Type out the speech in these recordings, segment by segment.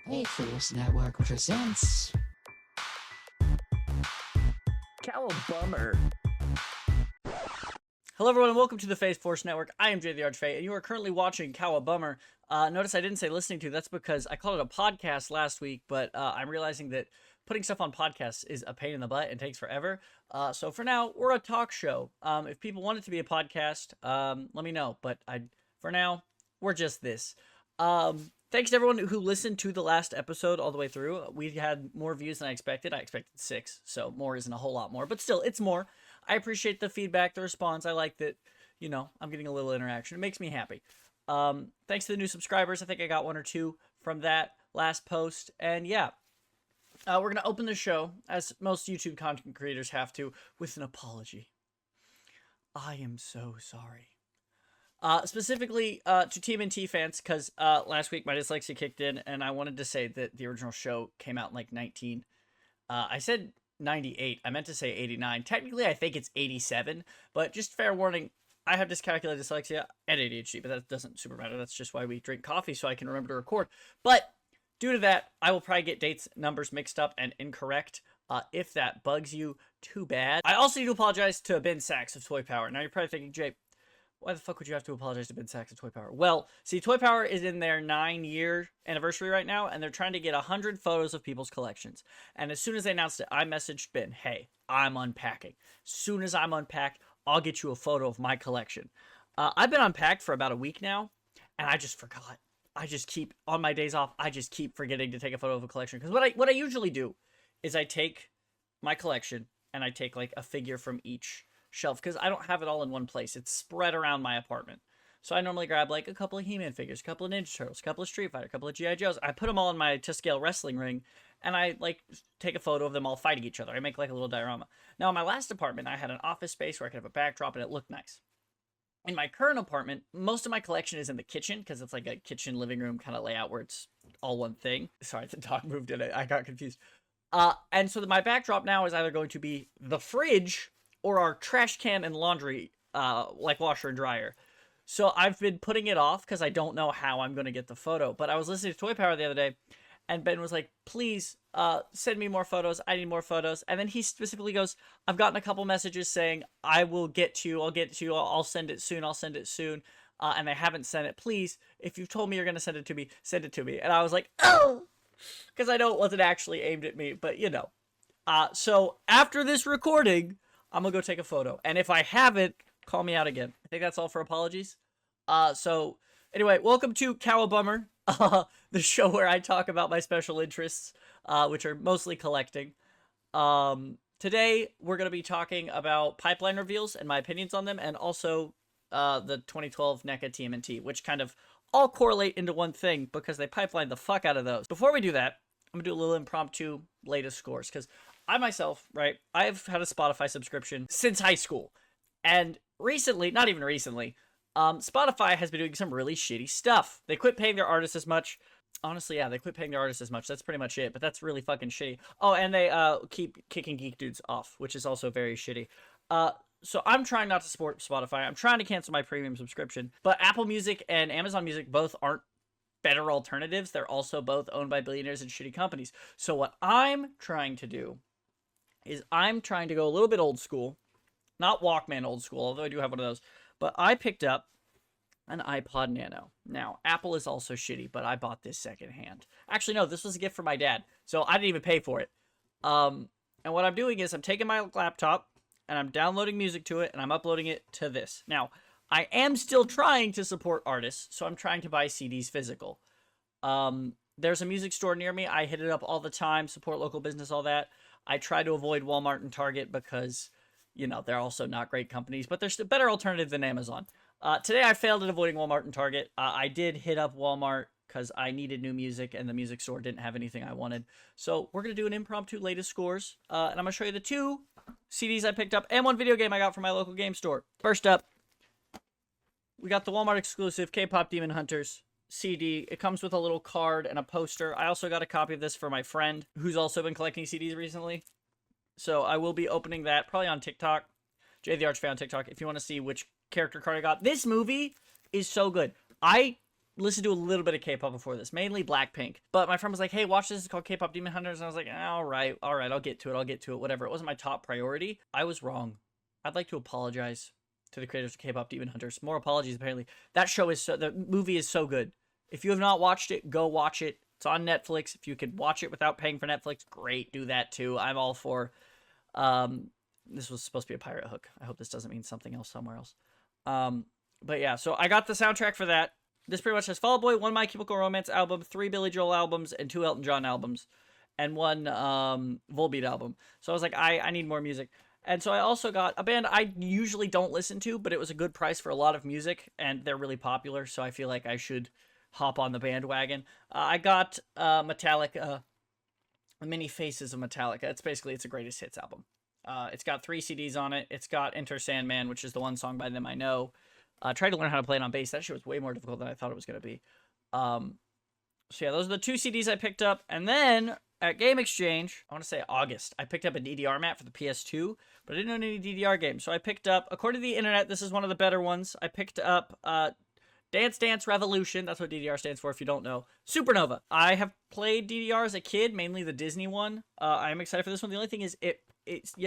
Force Network presents CowaBummer. Hello everyone and welcome to the Phase Force Network. I am Jay the Archfey and you are currently watching CowaBummer. Notice I didn't say listening to, that's because I called it a podcast last week, but I'm realizing that putting stuff on podcasts is a pain in the butt and takes forever. So for now, we're a talk show. If people want it to be a podcast, let me know, but for now, we're just this. Thanks to everyone who listened to the last episode all the way through. We had more views than I expected. I expected 6, so more isn't a whole lot more, but still, it's more. I appreciate the feedback, the response. I like that, you know, I'm getting a little interaction. It makes me happy. Thanks to the new subscribers. I think I got 1 or 2 from that last post. And yeah, we're going to open the show, as most YouTube content creators have to, with an apology. I am so sorry. Specifically to TMNT fans, because last week my dyslexia kicked in, and I wanted to say that the original show came out in like I said 98. I meant to say 89. Technically, I think it's 87, but just fair warning, I have dyscalculic dyslexia and ADHD, but that doesn't super matter. That's just why we drink coffee, so I can remember to record. But due to that, I will probably get dates, numbers mixed up and incorrect. If that bugs you, too bad. I also need to apologize to Ben Sachs of Toy Power. Now, you're probably thinking, Jay, why the fuck would you have to apologize to Ben Sachs of Toy Power? Well, see, Toy Power is in their 9-year anniversary right now, and they're trying to get 100 photos of people's collections. And as soon as they announced it, I messaged Ben, hey, I'm unpacking. As soon as I'm unpacked, I'll get you a photo of my collection. I've been unpacked for about a week now, and I just forgot. I just keep, on my days off, I just keep forgetting to take a photo of a collection. Because what I usually do is I take my collection, and I take like a figure from each shelf, because I don't have it all in one place. It's spread around my apartment. So I normally grab like a couple of He-Man figures, a couple of Ninja Turtles, a couple of Street Fighter, a couple of G.I. Joes. I put them all in my to-scale wrestling ring, and I like take a photo of them all fighting each other. I make like a little diorama. Now in my last apartment, I had an office space where I could have a backdrop and it looked nice. In my current apartment, most of my collection is in the kitchen, because it's like a kitchen living room kind of layout where it's all one thing. Sorry, the dog moved in it. I got confused. And so my backdrop now is either going to be the fridge or our trash can and laundry, like washer and dryer. So I've been putting it off because I don't know how I'm going to get the photo. But I was listening to Toy Power the other day, and Ben was like, please send me more photos. I need more photos. And then he specifically goes, I've gotten a couple messages saying, I will get to you. I'll get to you. I'll send it soon. I'll send it soon. And they haven't sent it. Please, if you've told me you're going to send it to me, send it to me. And I was like, oh, because I know it wasn't actually aimed at me. But, you know. So after this recording, I'm gonna go take a photo, and if I haven't, call me out again. I think that's all for apologies. So anyway, welcome to CowaBummer, the show where I talk about my special interests, which are mostly collecting. Today we're gonna be talking about pipeline reveals and my opinions on them, and also the 2012 NECA TMNT, which kind of all correlate into one thing because they pipeline the fuck out of those. Before we do that, I'm gonna do a little impromptu latest scores, because I myself, right, I've had a Spotify subscription since high school. And recently, not even recently, Spotify has been doing some really shitty stuff. They quit paying their artists as much. Honestly, yeah, they quit paying their artists as much. That's pretty much it, but that's really fucking shitty. Oh, and they keep kicking Geek Dudes off, which is also very shitty. So I'm trying not to support Spotify. I'm trying to cancel my premium subscription. But Apple Music and Amazon Music both aren't better alternatives. They're also both owned by billionaires and shitty companies. So what I'm trying to do is I'm trying to go a little bit old school. Not Walkman old school, although I do have one of those. But I picked up an iPod Nano. Now, Apple is also shitty, but I bought this secondhand. Actually, no, this was a gift from my dad, so I didn't even pay for it. And what I'm doing is I'm taking my laptop, and I'm downloading music to it, and I'm uploading it to this. Now, I am still trying to support artists, so I'm trying to buy CDs physical. There's a music store near me. I hit it up all the time, support local business, all that. I try to avoid Walmart and Target because, you know, they're also not great companies, but they're still a better alternative than Amazon. Today I failed at avoiding Walmart and Target. I did hit up Walmart because I needed new music and the music store didn't have anything I wanted. So we're going to do an impromptu latest scores, and I'm going to show you the 2 CDs I picked up and 1 video game I got from my local game store. First up, we got the Walmart exclusive K-Pop Demon Hunters CD. It comes with a little card and a poster. I also got a copy of this for my friend who's also been collecting CDs recently. So I will be opening that probably on TikTok. Jay the Archfey on TikTok if you want to see which character card I got. This movie is so good. I listened to a little bit of K-pop before this, mainly Blackpink. But my friend was like, hey, watch this. It's called K-pop Demon Hunters. And I was like, all right, I'll get to it, whatever. It wasn't my top priority. I was wrong. I'd like to apologize to the creators of K-pop Demon Hunters. More apologies, apparently. The movie is so good. If you have not watched it, go watch it. It's on Netflix. If you could watch it without paying for Netflix, great, do that too. I'm all for, this was supposed to be a pirate hook. I hope this doesn't mean something else somewhere else. But yeah, so I got the soundtrack for that. This pretty much has Fall Out Boy, 1 My Chemical Romance album, 3 Billy Joel albums, and 2 Elton John albums, and 1 Volbeat album. So I was like, I need more music. And so I also got a band I usually don't listen to, but it was a good price for a lot of music, and they're really popular, so I feel like I should hop on the bandwagon. I got Metallica, Many Faces of Metallica. It's a greatest hits album. It's got 3 CDs on it. It's got Enter Sandman, which is the one song by them I know. Tried to learn how to play it on bass. That shit was way more difficult than I thought it was going to be. So yeah, those are the 2 CDs I picked up. And then at Game Exchange, I want to say August, I picked up a DDR mat for the PS2, but I didn't own any DDR games. So I picked up, according to the internet, this is one of the better ones. I picked up Dance Dance Revolution. That's what DDR stands for if you don't know. Supernova. I have played DDR as a kid, mainly the Disney one. I'm excited for this one. The only thing is it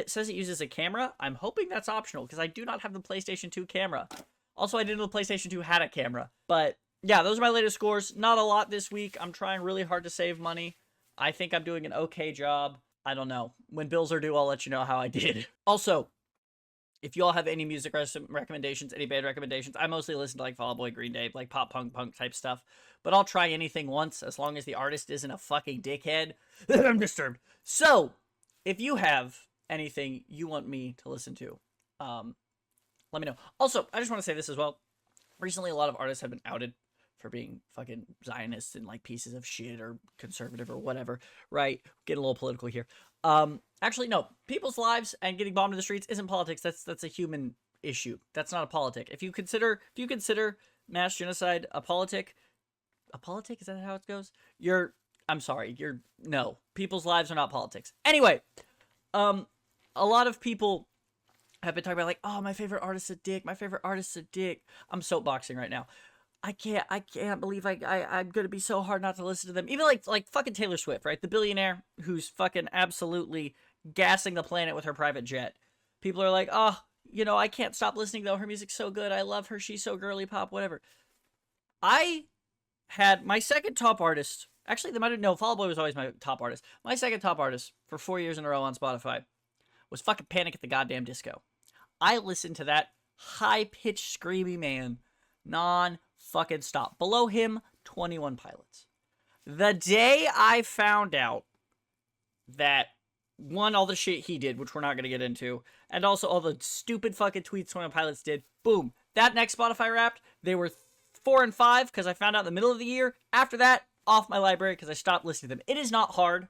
says it uses a camera. I'm hoping that's optional because I do not have the PlayStation 2 camera. Also, I didn't know the PlayStation 2 had a camera. But yeah, those are my latest scores. Not a lot this week. I'm trying really hard to save money. I think I'm doing an okay job. I don't know. When bills are due, I'll let you know how I did. Also, if you all have any music recommendations, any band recommendations, I mostly listen to like Fall Out Boy, Green Day, like pop punk type stuff. But I'll try anything once as long as the artist isn't a fucking dickhead. I'm disturbed. So, if you have anything you want me to listen to, let me know. Also, I just want to say this as well. Recently, a lot of artists have been outed for being fucking Zionists and like pieces of shit or conservative or whatever, right? Getting a little political here. Actually, no. People's lives and getting bombed in the streets isn't politics. That's a human issue. That's not a politic. If you consider mass genocide a politic, is that how it goes? No. People's lives are not politics. Anyway, a lot of people have been talking about like, oh, my favorite artist's a dick. I'm soapboxing right now. I can't believe I'm gonna be so hard not to listen to them. Even like fucking Taylor Swift, right? The billionaire who's fucking absolutely gassing the planet with her private jet. People are like, oh, I can't stop listening though. Her music's so good. I love her. She's so girly pop, whatever. I had my second top artist. Actually, Fall Out Boy was always my top artist. My second top artist for 4 years in a row on Spotify was fucking Panic at the Goddamn Disco. I listened to that high-pitched screamy man non-fucking stop. Below him, 21 Pilots. The day I found out that, one, all the shit he did, which we're not going to get into, and also all the stupid fucking tweets 21 Pilots did, boom. That next Spotify Wrapped, they were 4 and 5 because I found out in the middle of the year. After that, off my library because I stopped listening to them. It is not hard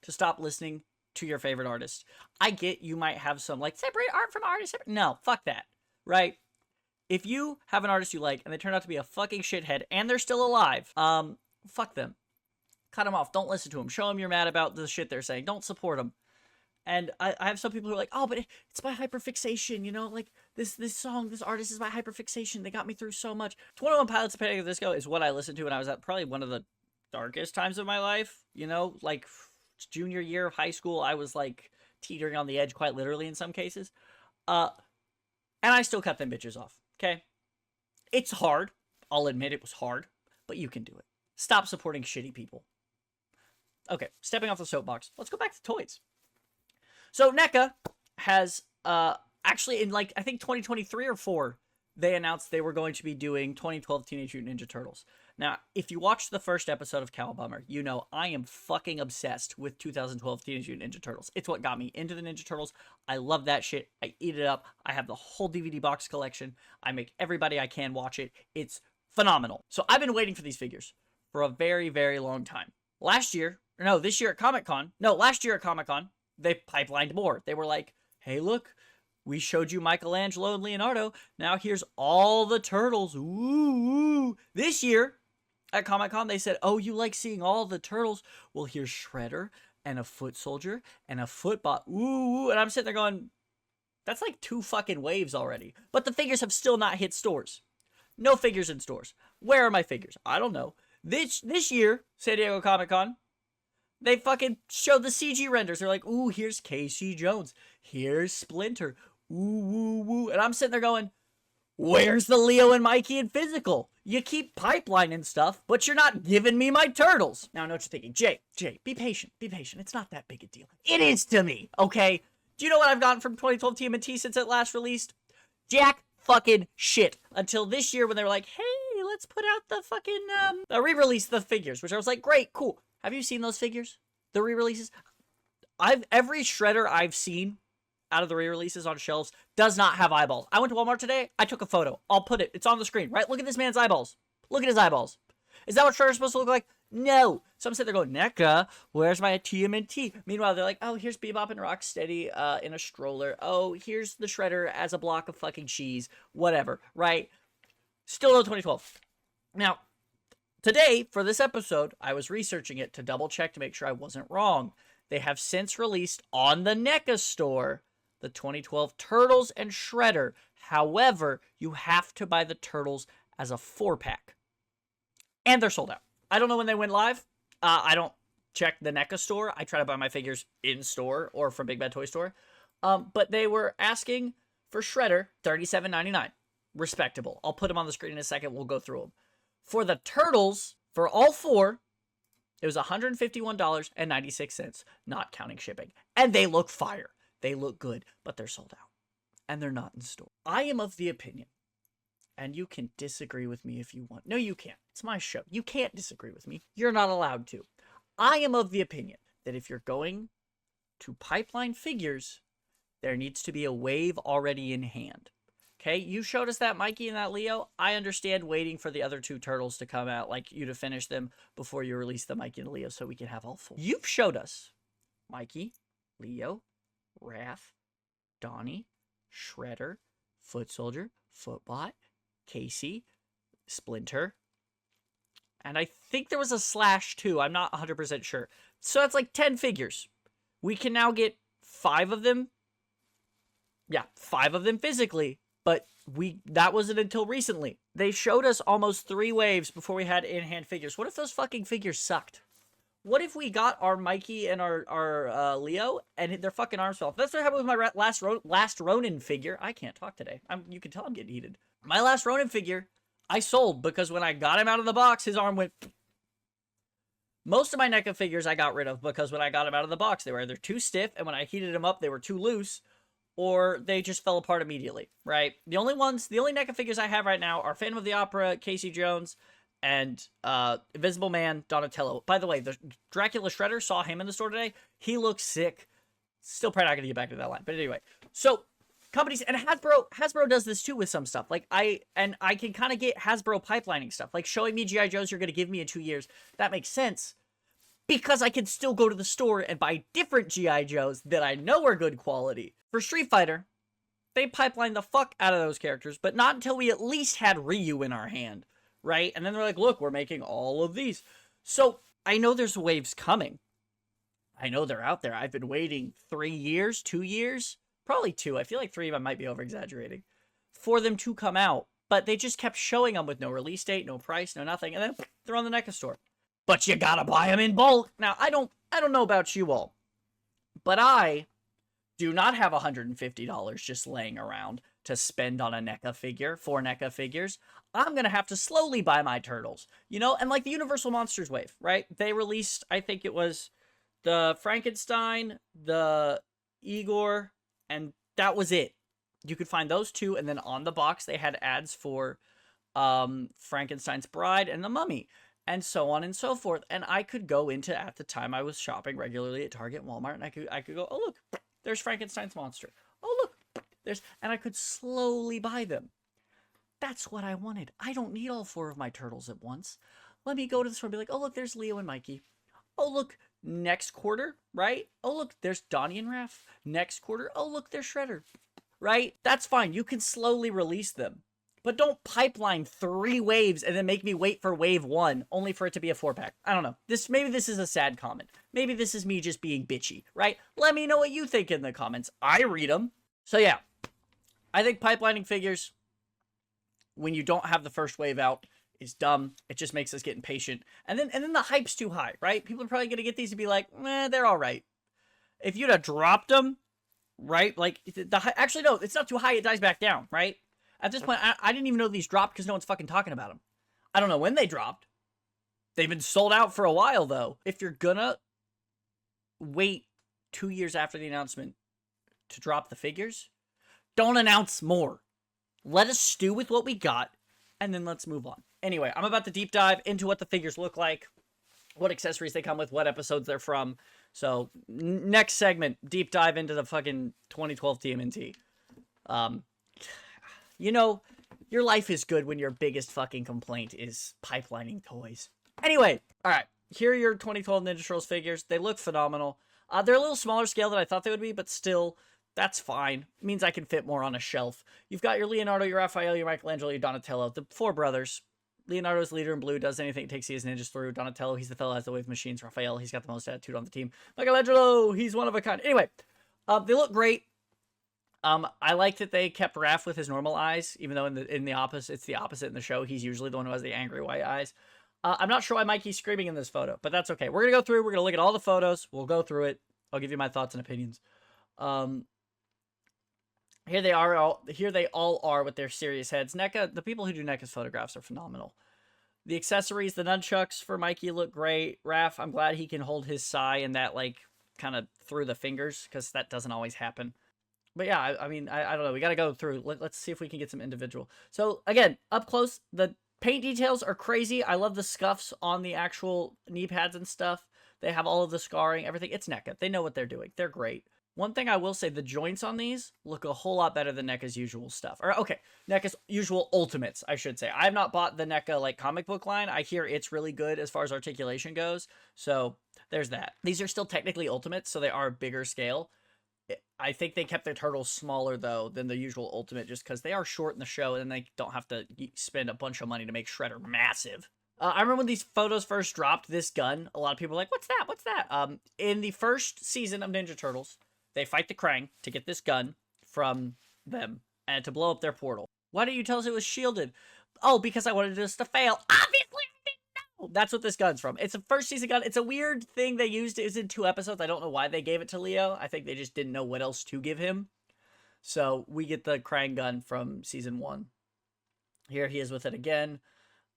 to stop listening to your favorite artist. I get you might have some like separate art from artist. No, fuck that. Right? If you have an artist you like and they turn out to be a fucking shithead and they're still alive, fuck them. Cut them off. Don't listen to them. Show them you're mad about the shit they're saying. Don't support them. And I have some people who are like, oh, but it's my hyperfixation, like this artist is my hyperfixation. They got me through so much. 21 Pilots of Panic at the Disco is what I listened to when I was at probably one of the darkest times of my life, like junior year of high school. I was like teetering on the edge quite literally in some cases. And I still cut them bitches off. Okay? It's hard. I'll admit it was hard, but you can do it. Stop supporting shitty people. Okay, stepping off the soapbox. Let's go back to toys. So NECA has actually in I think 2023 or 4, they announced they were going to be doing 2012 Teenage Mutant Ninja Turtles. Now, if you watched the first episode of CowaBummer, you know I am fucking obsessed with 2012 Teenage Mutant Ninja Turtles. It's what got me into the Ninja Turtles. I love that shit. I eat it up. I have the whole DVD box collection. I make everybody I can watch it. It's phenomenal. So I've been waiting for these figures for a very, very long time. Last year at Comic-Con, they pipelined more. They were like, hey, look, we showed you Michelangelo and Leonardo. Now here's all the turtles. Ooh. This year at Comic-Con, they said, oh, you like seeing all the turtles? Well, here's Shredder and a Foot Soldier and a Footbot. Ooh. And I'm sitting there going, that's like 2 fucking waves already. But the figures have still not hit stores. No figures in stores. Where are my figures? I don't know. This year, San Diego Comic-Con, they fucking showed the CG renders. They're like, ooh, here's Casey Jones. Here's Splinter. Ooh, woo, woo. And I'm sitting there going, where's the Leo and Mikey in physical? You keep pipelining stuff, but you're not giving me my turtles. Now I know what you're thinking. Jay, be patient. Be patient. It's not that big a deal. It is to me, okay? Do you know what I've gotten from 2012 TMNT since it last released? Jack fucking shit. Until this year when they were like, hey, let's put out the fucking, re-release the figures, which I was like, great, cool. Have you seen those figures? The re-releases? Every shredder I've seen out of the re-releases on shelves does not have eyeballs. I went to Walmart today. I took a photo. I'll put it. It's on the screen, right? Look at this man's eyeballs. Look at his eyeballs. Is that what Shredder's supposed to look like? No. So I'm sitting there going, NECA, where's my TMNT? Meanwhile, they're like, oh, here's Bebop and Rocksteady in a stroller. Oh, here's the Shredder as a block of fucking cheese. Whatever, right? Still no 2012. Now, today, for this episode, I was researching it to double check to make sure I wasn't wrong. They have since released on the NECA store the 2012 Turtles and Shredder. However, you have to buy the Turtles as a 4-pack. And they're sold out. I don't know when they went live. I don't check the NECA store. I try to buy my figures in-store or from Big Bad Toy Store. But they were asking for Shredder, $37.99. Respectable. I'll put them on the screen in a second. We'll go through them. For the Turtles, for all 4, it was $151.96, not counting shipping. And they look fire. They look good, but they're sold out. And they're not in store. I am of the opinion, and you can disagree with me if you want. No, you can't. It's my show. You can't disagree with me. You're not allowed to. I am of the opinion that if you're going to pipeline figures, there needs to be a wave already in hand. Okay, you showed us that Mikey and that Leo. I understand waiting for the other 2 turtles to come out, like you to finish them before you release the Mikey and Leo so we can have all 4. You've showed us Mikey, Leo, Wrath, Donnie, Shredder, Foot Soldier, Footbot, Casey, Splinter, and I think there was a Slash too. I'm not 100% sure. So that's like 10 figures. We can now get 5 of them. Yeah, 5 of them physically, but that wasn't until recently. They showed us almost 3 waves before we had in-hand figures. What if those fucking figures sucked? What if we got our Mikey and our Leo and their fucking arms fell off? That's what happened with my last Ronin figure. I can't talk today. You can tell I'm getting heated. My last Ronin figure, I sold because when I got him out of the box, his arm went... Most of my NECA figures I got rid of because when I got them out of the box, they were either too stiff, and when I heated them up, they were too loose, or they just fell apart immediately, right? The only NECA figures I have right now are Phantom of the Opera, Casey Jones, and Invisible Man, Donatello. By the way, the Dracula Shredder, saw him in the store today. He looks sick. Still probably not going to get back to that line. But anyway, so companies, and Hasbro does this too with some stuff. Like I can kind of get Hasbro pipelining stuff. Like showing me G.I. Joes you're going to give me in 2 years. That makes sense. Because I can still go to the store and buy different G.I. Joes that I know are good quality. For Street Fighter, they pipelined the fuck out of those characters, but not until we at least had Ryu in our hand. Right? And then they're like, look, we're making all of these. So I know there's waves coming. I know they're out there. I've been waiting 3 years, 2 years, probably 2. I feel like 3 I might be over-exaggerating for them to come out. But they just kept showing them with no release date, no price, no nothing. And then they're on the NECA store. But you gotta buy them in bulk. Now, I don't know about you all, but I do not have $150 just laying around to spend on a NECA figure, 4 NECA figures. I'm going to have to slowly buy my turtles, you know? And like the Universal Monsters wave, right? They released, I think it was the Frankenstein, the Igor, and that was it. You could find those 2, and then on the box they had ads for Frankenstein's Bride and the Mummy, and so on and so forth. And I could go into, at the time I was shopping regularly at Target and Walmart, and I could go, oh look, there's Frankenstein's monster. Oh look, and I could slowly buy them. That's what I wanted. I don't need all 4 of my turtles at once. Let me go to the store and be like, oh, look, there's Leo and Mikey. Oh, look, next quarter, right? Oh, look, there's Donnie and Raph. Next quarter, oh, look, there's Shredder, right? That's fine. You can slowly release them. But don't pipeline 3 waves and then make me wait for wave 1 only for it to be a 4-pack. I don't know. Maybe this is a sad comment. Maybe this is me just being bitchy, right? Let me know what you think in the comments. I read them. So, yeah. I think pipelining figures, when you don't have the first wave out, is dumb. It just makes us get impatient. And then the hype's too high, right? People are probably gonna get these and be like, they're all right. If you'd have dropped them, right? Like actually no, it's not too high. It dies back down, right? At this point, I didn't even know these dropped because no one's fucking talking about them. I don't know when they dropped. They've been sold out for a while though. If you're gonna wait 2 years after the announcement to drop the figures, don't announce more. Let us stew with what we got, and then let's move on. Anyway, I'm about to deep dive into what the figures look like, what accessories they come with, what episodes they're from. So, next segment, deep dive into the fucking 2012 TMNT. You know, your life is good when your biggest fucking complaint is pipelining toys. Anyway, alright, here are your 2012 Ninja Turtles figures. They look phenomenal. They're a little smaller scale than I thought they would be, but still, that's fine. It means I can fit more on a shelf. You've got your Leonardo, your Raphael, your Michelangelo, your Donatello, the four brothers. Leonardo's leader in blue, does anything it takes to see his ninjas through. Donatello, he's the fellow that has the way with machines. Raphael, he's got the most attitude on the team. Michelangelo, he's one of a kind. Anyway, they look great. I like that they kept Raph with his normal eyes, even though in the opposite, it's the opposite in the show. He's usually the one who has the angry white eyes. I'm not sure why Mikey's screaming in this photo, but that's okay. We're gonna go through. We're gonna look at all the photos. We'll go through it. I'll give you my thoughts and opinions. Here they all are with their serious heads. NECA, the people who do NECA's photographs are phenomenal. The accessories, the nunchucks for Mikey look great. Raph, I'm glad he can hold his sai and that, like, kind of through the fingers, because that doesn't always happen. But yeah, I mean, I don't know. We got to go through. Let's see if we can get some individual. So, again, up close, the paint details are crazy. I love the scuffs on the actual knee pads and stuff. They have all of the scarring, everything. It's NECA. They know what they're doing. They're great. One thing I will say, the joints on these look a whole lot better than NECA's usual stuff. Or, okay, NECA's usual Ultimates, I should say. I have not bought the NECA, like, comic book line. I hear it's really good as far as articulation goes. So, there's that. These are still technically Ultimates, so they are a bigger scale. I think they kept their turtles smaller, though, than the usual Ultimate, just because they are short in the show, and they don't have to spend a bunch of money to make Shredder massive. I remember when these photos first dropped, this gun, a lot of people were like, what's that? What's that? In the first season of Ninja Turtles, they fight the Krang to get this gun from them and to blow up their portal. Why didn't you tell us it was shielded? Oh, because I wanted us to fail. Obviously, I didn't know. That's what this gun's from. It's a first season gun. It's a weird thing they used. It was in 2 episodes. I don't know why they gave it to Leo. I think they just didn't know what else to give him. So we get the Krang gun from season 1. Here he is with it again.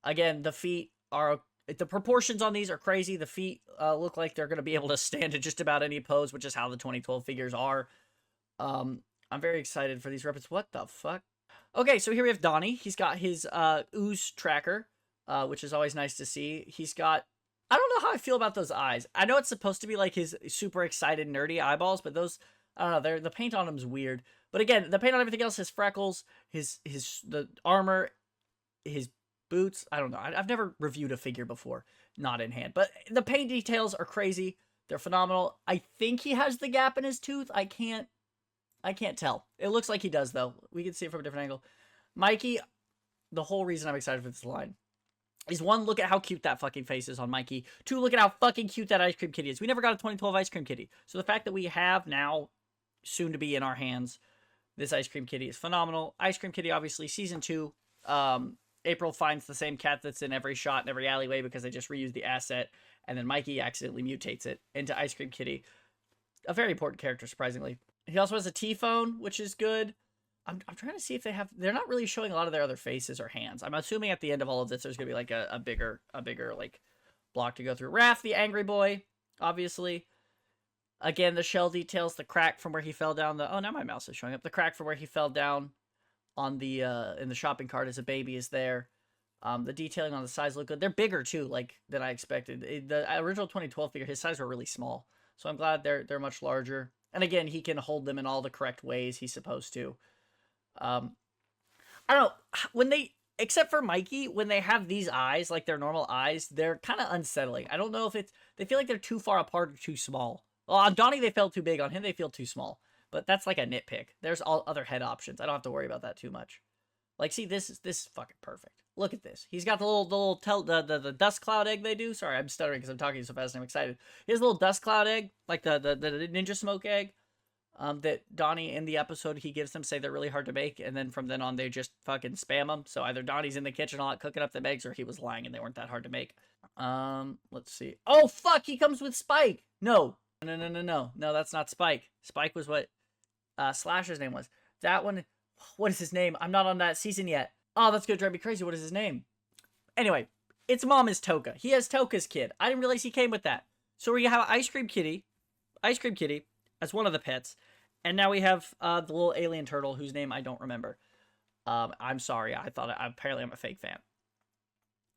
Again, the feet are... The proportions on these are crazy. The feet look like they're going to be able to stand in just about any pose, which is how the 2012 figures are. I'm very excited for these reps. What the fuck? Okay, so here we have Donnie. He's got his ooze tracker, which is always nice to see. He's got... I don't know how I feel about those eyes. I know it's supposed to be like his super excited, nerdy eyeballs, but those... I don't know. The paint on him's weird. But again, the paint on everything else, his freckles, the armor, his boots. I don't know. I've never reviewed a figure before, not in hand. But the paint details are crazy. They're phenomenal. I think he has the gap in his tooth. I can't tell. It looks like he does, though. We can see it from a different angle. Mikey, the whole reason I'm excited for this line is 1, look at how cute that fucking face is on Mikey. 2, look at how fucking cute that ice cream kitty is. We never got a 2012 ice cream kitty. So the fact that we have now, soon to be in our hands, this ice cream kitty is phenomenal. Ice cream kitty, obviously, season 2. April finds the same cat that's in every shot in every alleyway because they just reused the asset, and then Mikey accidentally mutates it into Ice Cream Kitty. A very important character, surprisingly. He also has a T-phone, which is good. I'm trying to see if they have... They're not really showing a lot of their other faces or hands. I'm assuming at the end of all of this, there's going to be like a bigger like block to go through. Raph, the angry boy, obviously. Again, the shell details, the crack from where he fell down. Oh, now my mouse is showing up. The crack from where he fell down on the in the shopping cart as a baby is there. The detailing on the sides look good. They're bigger too, like than I expected. The original 2012 figure, his size were really small, so I'm glad they're much larger. And again, he can hold them in all the correct ways he's supposed to. I don't know when they, except for Mikey, when they have these eyes like their normal eyes, they're kind of unsettling. I don't know if they feel like they're too far apart or too small. Well, on Donnie they felt too big. On him they feel too small. But that's like a nitpick. There's all other head options. I don't have to worry about that too much. Like, see, this is fucking perfect. Look at this. He's got the dust cloud egg they do. Sorry, I'm stuttering because I'm talking so fast and I'm excited. He has a little dust cloud egg, like the ninja smoke egg. that Donnie in the episode he gives them say they're really hard to make, and then from then on they just fucking spam them. So either Donnie's in the kitchen a lot cooking up the eggs, or he was lying and they weren't that hard to make. Let's see. Oh fuck, he comes with Spike. No, that's not Spike. Spike was what Slasher's name was. That one, what is his name? I'm not on that season yet. Oh, that's gonna drive me crazy. What is his name? Anyway, its mom is Toka. He has Toka's kid. I didn't realize he came with that. So we have Ice Cream Kitty as one of the pets. And now we have the little alien turtle whose name I don't remember. I'm sorry. Apparently I'm a fake fan.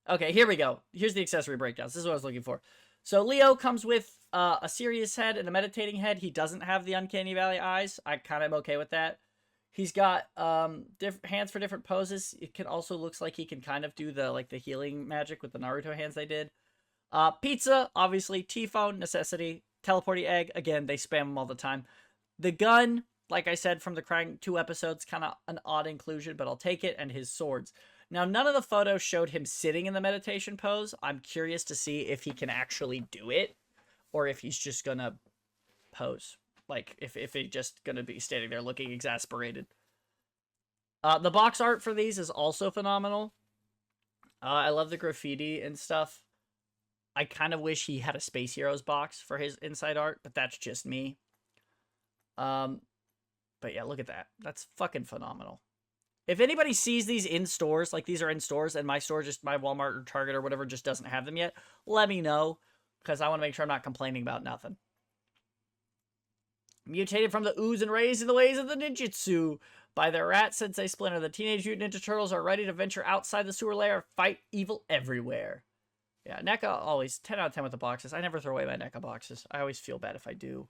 Okay, here we go. Here's the accessory breakdowns. This is what I was looking for. So Leo comes with a serious head and a meditating head. He doesn't have the Uncanny Valley eyes. I kind of am okay with that. He's got hands for different poses. It can also looks like he can kind of do the healing magic with the Naruto hands they did. Pizza, obviously. T-phone, necessity. Teleporty egg. Again, they spam them all the time. The gun, like I said from the Crying 2 episodes, kind of an odd inclusion, but I'll take it. And his swords. Now, none of the photos showed him sitting in the meditation pose. I'm curious to see if he can actually do it, or if he's just gonna pose. Like, if he's just gonna be standing there looking exasperated. The box art for these is also phenomenal. I love the graffiti and stuff. I kind of wish he had a Space Heroes box for his inside art, but that's just me. But yeah, look at that. That's fucking phenomenal. If anybody sees these in stores, like these are in stores, and my store, just my Walmart or Target or whatever, just doesn't have them yet, let me know, because I want to make sure I'm not complaining about nothing. Mutated from the ooze and raised in the ways of the ninjutsu by the rat sensei Splinter, the Teenage Mutant Ninja Turtles are ready to venture outside the sewer lair, fight evil everywhere. Yeah, NECA always 10 out of 10 with the boxes. I never throw away my NECA boxes. I always feel bad if I do.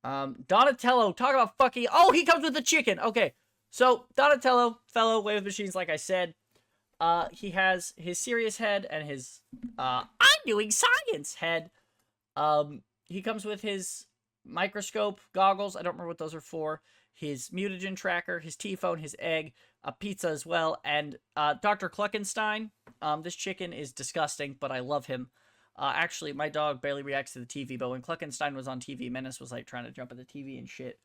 Donatello, talk about fucking... Oh, he comes with the chicken. Okay, so Donatello, fellow Wave Machines, like I said. He has his serious head and his I'm doing science head. He comes with his microscope goggles. I don't remember what those are for. His mutagen tracker, his T-phone, his egg, a pizza as well, and Dr. Cluckenstein. This chicken is disgusting, but I love him. Actually, my dog barely reacts to the TV, but when Cluckenstein was on TV, Menace was like trying to jump at the TV and shit.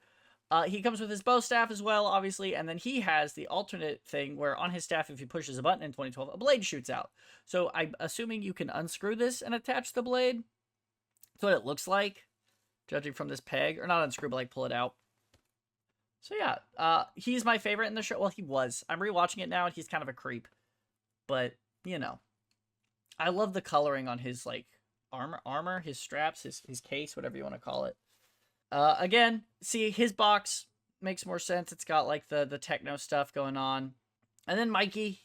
He comes with his bow staff as well, obviously, and then he has the alternate thing where on his staff, if he pushes a button in 2012, a blade shoots out. So I'm assuming you can unscrew this and attach the blade. That's what it looks like, judging from this peg. Or not unscrew, but like pull it out. So yeah, he's my favorite in the show. Well, he was. I'm rewatching it now, and he's kind of a creep. But, you know. I love the coloring on his, like, armor, his straps, his case, whatever you want to call it. Again, see, his box makes more sense. It's got, like, the techno stuff going on. And then Mikey,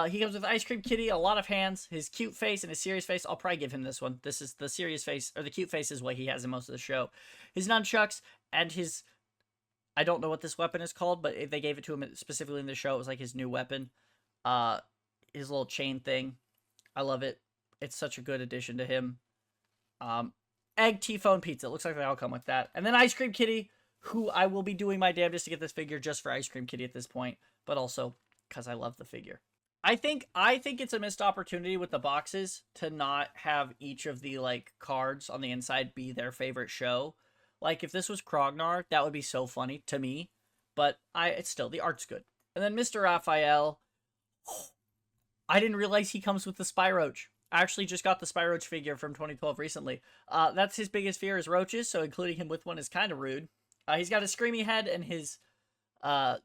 he comes with Ice Cream Kitty, a lot of hands, his cute face and his serious face. I'll probably give him this one. This is the serious face, or the cute face is what he has in most of the show. His nunchucks and his... I don't know what this weapon is called, but they gave it to him specifically in the show. It was, like, his new weapon. His little chain thing. I love it. It's such a good addition to him. Egg, T-phone, pizza. It looks like they all come with that. And then Ice Cream Kitty, who I will be doing my damnedest to get this figure just for Ice Cream Kitty at this point, but also because I love the figure. I think it's a missed opportunity with the boxes to not have each of the like cards on the inside be their favorite show. Like if this was Krognar, that would be so funny to me. But it's still, the art's good. And then Mr. Raphael. I didn't realize he comes with the Spy Roach. I actually just got the Spy Roach figure from 2012 recently. That's his biggest fear is roaches, so including him with one is kind of rude. He's got a screamy head and his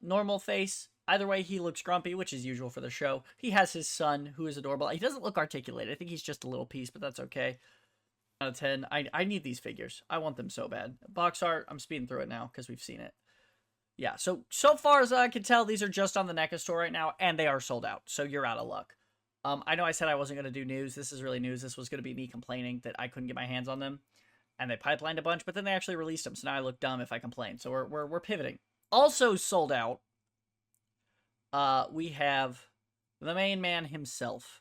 normal face. Either way, he looks grumpy, which is usual for the show. He has his son, who is adorable. He doesn't look articulated. I think he's just a little piece, but that's okay. Out of 10. I need these figures. I want them so bad. Box art, I'm speeding through it now because we've seen it. Yeah, so far as I can tell, these are just on the NECA store right now, and they are sold out, so you're out of luck. I know I said I wasn't going to do news. This is really news. This was going to be me complaining that I couldn't get my hands on them, and they pipelined a bunch, but then they actually released them, so now I look dumb if I complain. So we're pivoting. Also sold out, we have the main man himself,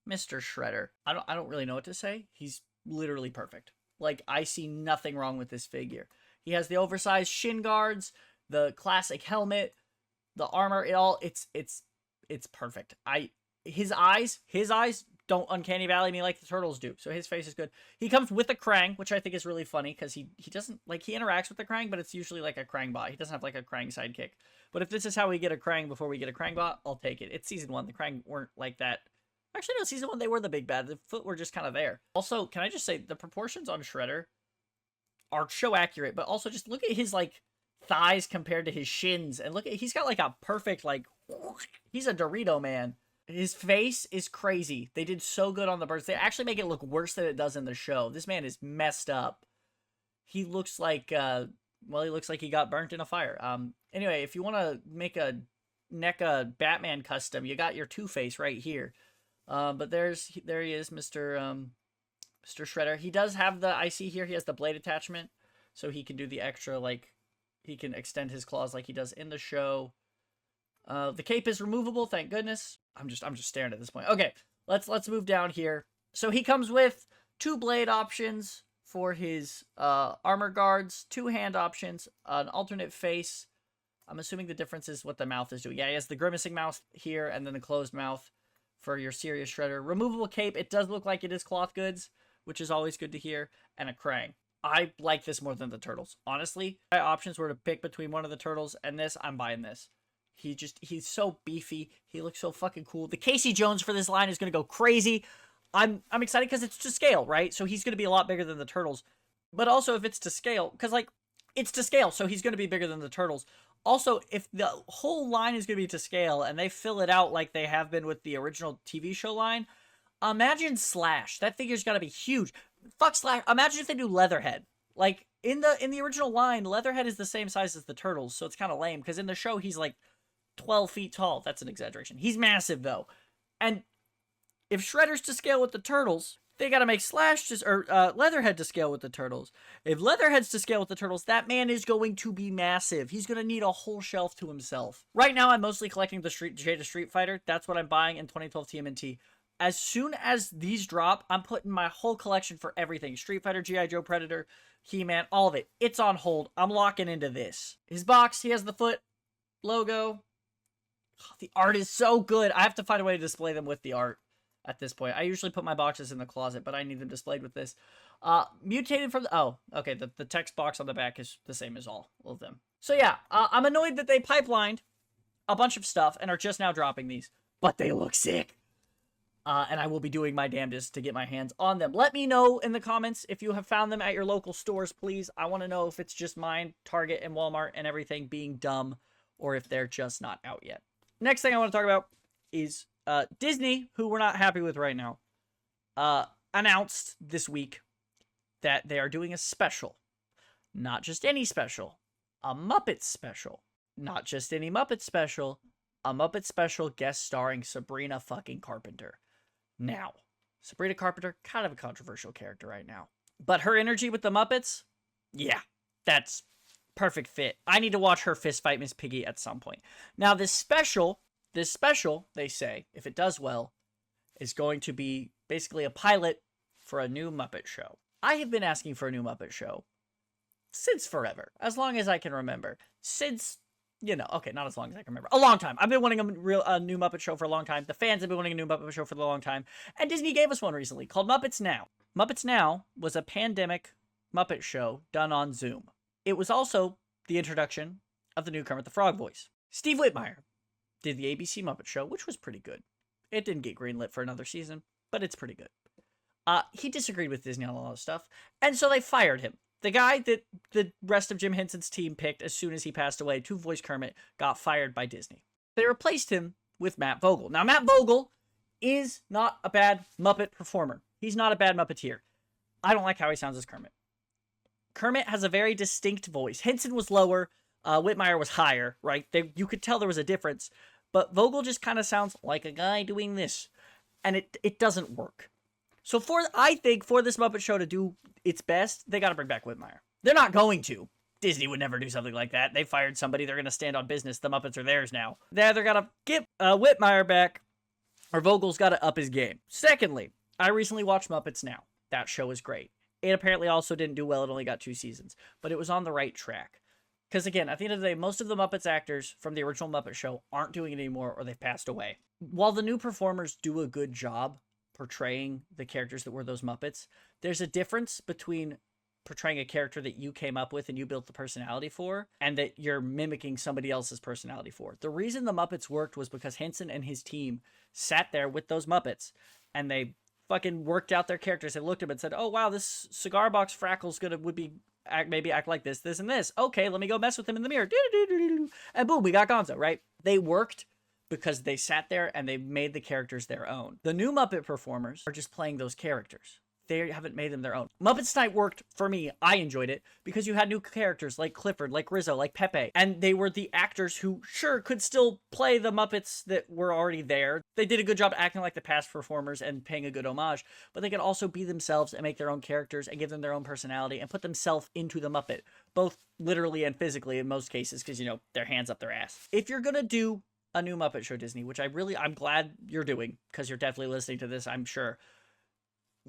Mr. Shredder. I don't really know what to say. He's literally perfect. Like, I see nothing wrong with this figure. He has the oversized shin guards, the classic helmet, the armor, it's perfect. His eyes don't uncanny valley me like the turtles do. So his face is good. He comes with a Krang, which I think is really funny because he doesn't, like, he interacts with the Krang, but it's usually like a Krang bot. He doesn't have like a Krang sidekick. But if this is how we get a Krang before we get a Krang bot, I'll take it. It's season 1. The Krang weren't like that. Actually, no, season 1, they were the big bad. The foot were just kind of there. Also, can I just say, the proportions on Shredder are so accurate, but also just look at his, like, thighs compared to his shins. And look at, he's got like a perfect, like, he's a Dorito man. His face is crazy. They did so good on the birds. They actually make it look worse than it does in the show. This man is messed up. He looks like, well, he looks like he got burnt in a fire. Anyway, if you want to make a NECA Batman custom, you got your Two-Face right here. But there he is, Mr. Shredder. He does have the, I see here, he has the blade attachment, so he can do the extra, like, he can extend his claws like he does in the show. The cape is removable, thank goodness. I'm just staring at this point. Okay, let's move down here. So he comes with 2 blade options for his armor guards, 2 hand options, an alternate face. I'm assuming the difference is what the mouth is doing. Yeah, he has the grimacing mouth here and then the closed mouth for your serious Shredder. Removable cape, it does look like it is cloth goods, which is always good to hear, and a Krang. I like this more than the turtles. Honestly, my options were to pick between one of the turtles and this, I'm buying this. He's so beefy. He looks so fucking cool. The Casey Jones for this line is going to go crazy. I'm excited because it's to scale, right? So he's going to be a lot bigger than the turtles. But also if it's to scale, because, like, it's to scale, so he's going to be bigger than the turtles. Also, if the whole line is going to be to scale and they fill it out like they have been with the original TV show line, imagine Slash. That figure's got to be huge. Fuck Slash. Imagine if they do Leatherhead. Like, in the original line, Leatherhead is the same size as the turtles, so it's kind of lame, because in the show he's like 12 feet tall. That's an exaggeration. He's massive, though. And if Shredder's to scale with the turtles, they gotta make Slash or Leatherhead to scale with the turtles. If Leatherhead's to scale with the turtles, that man is going to be massive. He's gonna need a whole shelf to himself. Right now, I'm mostly collecting the Jada Street Fighter. That's what I'm buying in 2012 TMNT. As soon as these drop, I'm putting my whole collection for everything. Street Fighter, G.I. Joe, Predator, He-Man, all of it. It's on hold. I'm locking into this. His box, he has the foot logo. The art is so good. I have to find a way to display them with the art at this point. I usually put my boxes in the closet, but I need them displayed with this. Mutated from the... Oh, okay. The text box on the back is the same as all of them. So yeah, I'm annoyed that they pipelined a bunch of stuff and are just now dropping these. But they look sick. And I will be doing my damnedest to get my hands on them. Let me know in the comments if you have found them at your local stores, please. I want to know if it's just mine, Target, and Walmart and everything being dumb, or if they're just not out yet. Next thing I want to talk about is Disney, who we're not happy with right now, announced this week that they are doing a special. Not just any special. A Muppets special. Not just any Muppet special. A Muppet special guest starring Sabrina fucking Carpenter. Now, Sabrina Carpenter, kind of a controversial character right now. But her energy with the Muppets, yeah, that's perfect fit. I need to watch her fist fight Miss Piggy at some point. Now, this special, they say, if it does well, is going to be basically a pilot for a new Muppet show. I have been asking for a new Muppet show since forever, as long as I can remember. Since, you know, okay, not as long as I can remember. A long time. I've been wanting a new Muppet show for a long time. The fans have been wanting a new Muppet show for a long time. And Disney gave us one recently called Muppets Now. Muppets Now was a pandemic Muppet show done on Zoom. It was also the introduction of the new Kermit the Frog voice. Steve Whitmire did the ABC Muppet Show, which was pretty good. It didn't get greenlit for another season, but it's pretty good. He disagreed with Disney on a lot of stuff, and so they fired him. The guy that the rest of Jim Henson's team picked as soon as he passed away to voice Kermit got fired by Disney. They replaced him with Matt Vogel. Now, Matt Vogel is not a bad Muppet performer. He's not a bad Muppeteer. I don't like how he sounds as Kermit. Kermit has a very distinct voice. Henson was lower. Whitmire was higher, right? You could tell there was a difference. But Vogel just kind of sounds like a guy doing this. And it doesn't work. So I think for this Muppet Show to do its best, they got to bring back Whitmire. They're not going to. Disney would never do something like that. They fired somebody. They're going to stand on business. The Muppets are theirs now. They either got to get Whitmire back, or Vogel's got to up his game. Secondly, I recently watched Muppets Now. That show is great. It apparently also didn't do well. It only got 2 seasons. But it was on the right track. Because again, at the end of the day, most of the Muppets actors from the original Muppet Show aren't doing it anymore, or they've passed away. While the new performers do a good job portraying the characters that were those Muppets. There's a difference between portraying a character that you came up with and you built the personality for, and that you're mimicking somebody else's personality for. The reason the Muppets worked was because Henson and his team sat there with those Muppets, and they fucking worked out their characters. They looked at them and said, oh, wow, this cigar box Frackle's maybe act like this, this, and this. Okay, let me go mess with him in the mirror. And boom, we got Gonzo, right? They worked because they sat there and they made the characters their own. The new Muppet performers are just playing those characters. They haven't made them their own. Muppets Tonight worked for me. I enjoyed it because you had new characters like Clifford, like Rizzo, like Pepe. And they were the actors who, sure, could still play the Muppets that were already there. They did a good job acting like the past performers and paying a good homage. But they could also be themselves and make their own characters and give them their own personality and put themselves into the Muppet. Both literally and physically in most cases because, you know, their hands up their ass. If you're going to do a new Muppet Show, Disney, which I'm glad you're doing because you're definitely listening to this, I'm sure.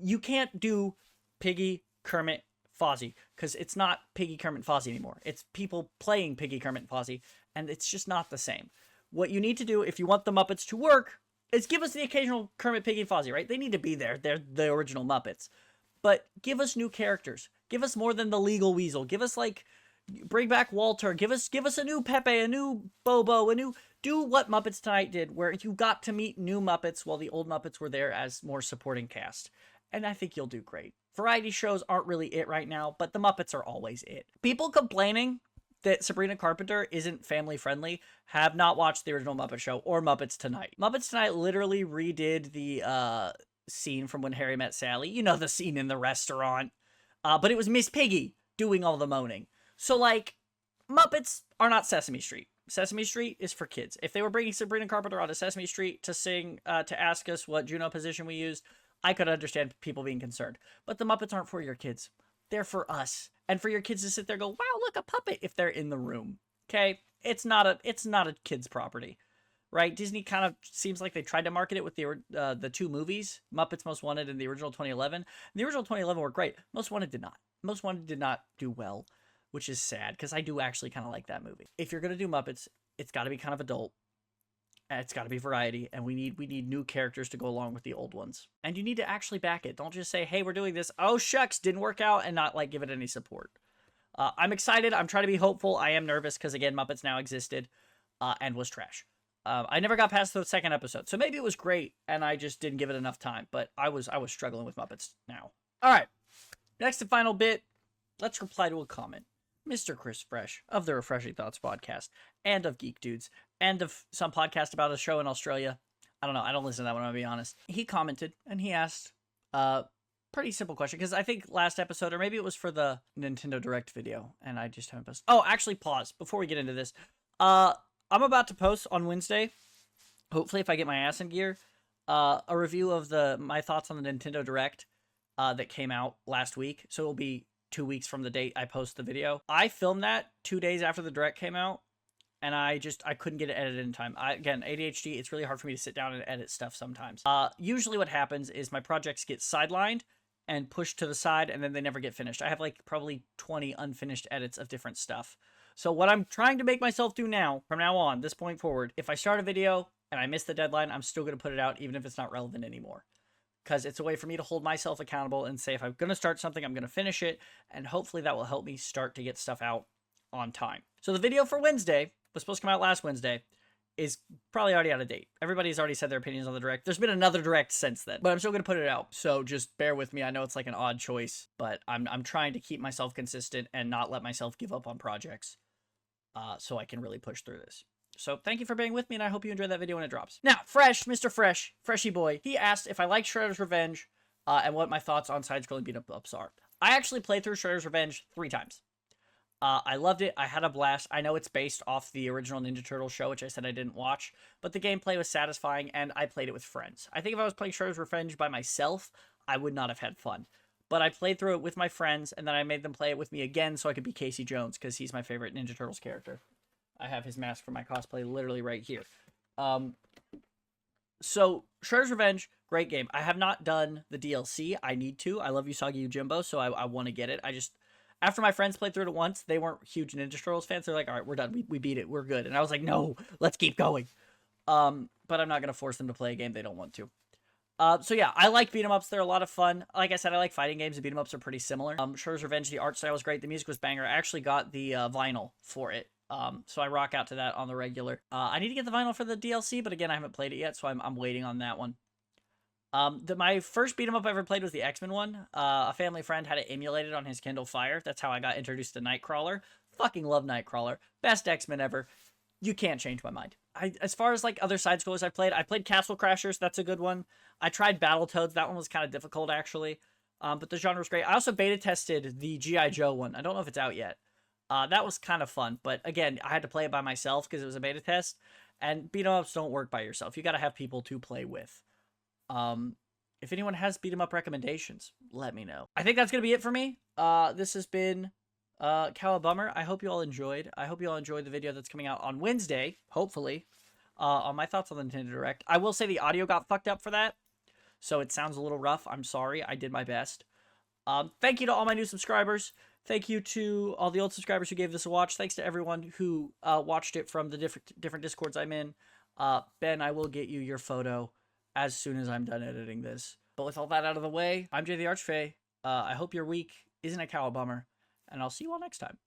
You can't do Piggy, Kermit, Fozzie, because it's not Piggy, Kermit, Fozzie anymore. It's people playing Piggy, Kermit, Fozzie, and it's just not the same. What you need to do, if you want the Muppets to work, is give us the occasional Kermit, Piggy, and Fozzie, right? They need to be there. They're the original Muppets. But give us new characters. Give us more than the Legal Weasel. Give us, like, bring back Walter. Give us a new Pepe, a new Bobo, do what Muppets Tonight did, where you got to meet new Muppets while the old Muppets were there as more supporting cast. And I think you'll do great. Variety shows aren't really it right now, but the Muppets are always it. People complaining that Sabrina Carpenter isn't family friendly have not watched the original Muppet Show or Muppets Tonight. Muppets Tonight literally redid the scene from When Harry Met Sally. You know, the scene in the restaurant. But it was Miss Piggy doing all the moaning. So, like, Muppets are not Sesame Street. Sesame Street is for kids. If they were bringing Sabrina Carpenter onto Sesame Street to sing, to ask us what Juno position we used, I could understand people being concerned. But the Muppets aren't for your kids. They're for us. And for your kids to sit there and go, wow, look, a puppet, if they're in the room. Okay? It's not a kid's property. Right? Disney kind of seems like they tried to market it with the two movies, Muppets Most Wanted and the original 2011. The original 2011 were great. Most Wanted did not. Most Wanted did not do well, which is sad, because I do actually kind of like that movie. If you're going to do Muppets, it's got to be kind of adult. It's got to be variety, and we need new characters to go along with the old ones. And you need to actually back it. Don't just say, hey, we're doing this. Oh, shucks, didn't work out, and not, like, give it any support. I'm excited. I'm trying to be hopeful. I am nervous because, again, Muppets Now existed and was trash. I never got past the second episode, so maybe it was great, and I just didn't give it enough time. But I was struggling with Muppets Now. All right, next and final bit. Let's reply to a comment. Mr. Chris Fresh of the Refreshing Thoughts podcast and of Geek Dudes and of some podcast about a show in Australia. I don't know. I don't listen to that one, I'll be honest. He commented and he asked a pretty simple question, because I think last episode, or maybe it was for the Nintendo Direct video, and I just haven't posted. Oh, actually, pause before we get into this. I'm about to post on Wednesday, hopefully if I get my ass in gear, a review of my thoughts on the Nintendo Direct that came out last week. So it'll be 2 weeks from the date I post the video. I filmed that 2 days after the Direct came out, and I couldn't get it edited in time. Again, ADHD, it's really hard for me to sit down and edit stuff sometimes. Usually what happens is my projects get sidelined and pushed to the side, and then they never get finished. I have like probably 20 unfinished edits of different stuff. So what I'm trying to make myself do now, from now on, this point forward, if I start a video and I miss the deadline, I'm still going to put it out even if it's not relevant anymore. Because it's a way for me to hold myself accountable and say, if I'm going to start something, I'm going to finish it. And hopefully that will help me start to get stuff out on time. So the video for Wednesday was supposed to come out last Wednesday, is probably already out of date. Everybody's already said their opinions on the Direct. There's been another Direct since then, but I'm still going to put it out. So just bear with me. I know it's like an odd choice, but I'm trying to keep myself consistent and not let myself give up on projects so I can really push through this. So thank you for being with me, and I hope you enjoyed that video when it drops. Now, Fresh, Mr. Fresh, Freshy Boy, he asked if I liked Shredder's Revenge and what my thoughts on side-scrolling beat-em-ups are. I actually played through Shredder's Revenge 3 times. I loved it. I had a blast. I know it's based off the original Ninja Turtles show, which I said I didn't watch, but the gameplay was satisfying, and I played it with friends. I think if I was playing Shredder's Revenge by myself, I would not have had fun. But I played through it with my friends, and then I made them play it with me again so I could be Casey Jones, because he's my favorite Ninja Turtles character. I have his mask for my cosplay literally right here. So, Shredder's Revenge, great game. I have not done the DLC. I need to. I love Usagi Yojimbo, so I want to get it. After my friends played through it once, they weren't huge Ninja Turtles fans. They're like, all right, we're done. We beat it. We're good. And I was like, no, let's keep going. But I'm not going to force them to play a game they don't want to. So yeah, I like beat 'em ups. They're a lot of fun. Like I said, I like fighting games, and beat 'em ups are pretty similar. Shredder's Revenge, the art style was great. The music was banger. I actually got the vinyl for it. So I rock out to that on the regular. I need to get the vinyl for the DLC, but again, I haven't played it yet, so I'm waiting on that one. My first beat 'em up I ever played was the X-Men one. A family friend had it emulated on his Kindle Fire. That's how I got introduced to Nightcrawler. Fucking love Nightcrawler. Best X-Men ever. You can't change my mind. As far as like other side scrollers I played Castle Crashers. That's a good one. I tried Battletoads. That one was kind of difficult actually. But the genre was great. I also beta tested the G.I. Joe one. I don't know if it's out yet. That was kind of fun, but again, I had to play it by myself because it was a beta test. And beat 'em ups don't work by yourself. You got to have people to play with. If anyone has beat 'em up recommendations, let me know. I think that's gonna be it for me. This has been CowaBummer. I hope you all enjoyed. I hope you all enjoyed the video that's coming out on Wednesday, hopefully, on my thoughts on the Nintendo Direct. I will say the audio got fucked up for that, so it sounds a little rough. I'm sorry. I did my best. Thank you to all my new subscribers. Thank you to all the old subscribers who gave this a watch. Thanks to everyone who watched it from the different Discords I'm in. Ben, I will get you your photo as soon as I'm done editing this. But with all that out of the way, I'm Jay the Archfey. I hope your week isn't a CowaBummer, and I'll see you all next time.